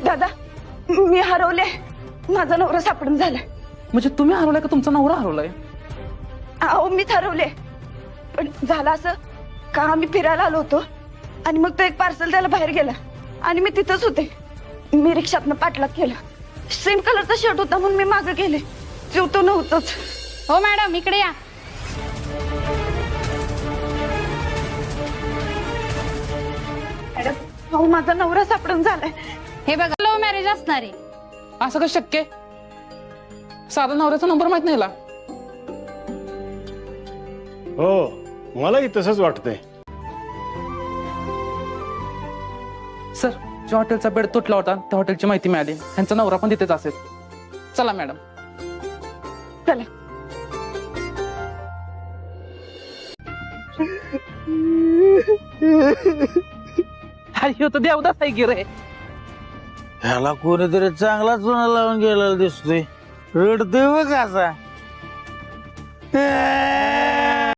दादा मी हरवले, माझा नवरा सापडून झालाय. म्हणजे तुम्ही हरवलाय का तुमचा नवरा हरवलाय? अहो मीच हरवले, पण झालं असं का आम्ही फिरायला आलो होतो आणि मग तो एक पार्सल द्यायला बाहेर गेला आणि मी तिथंच होते. मी रिक्षातनं पाठलाग केला. सेम कलरचा शर्ट होता म्हणून मी मागे गेले, तो नव्हतंच. हो मॅडम इकडे या. अहो माझा नवरा सापडून झालाय. हे बघा लव्ह मॅरेज असणार आहे. असं कसं शक्य आहे? साधा नवऱ्याचा नंबर माहित नाही याला. हो मलाही तसंच वाटतंय. सर, ज्या हॉटेलचा बेड तुटला होता त्या हॉटेलची माहिती मिळाली. त्यांचा नवरा पण तिथेच असेल. चला मॅडम. चला. अरे तो देवदास आहे की रे. ह्याला कोणीतरी चांगला चुना लावून गेलेला दिसतोय. रडतोय बघ असा.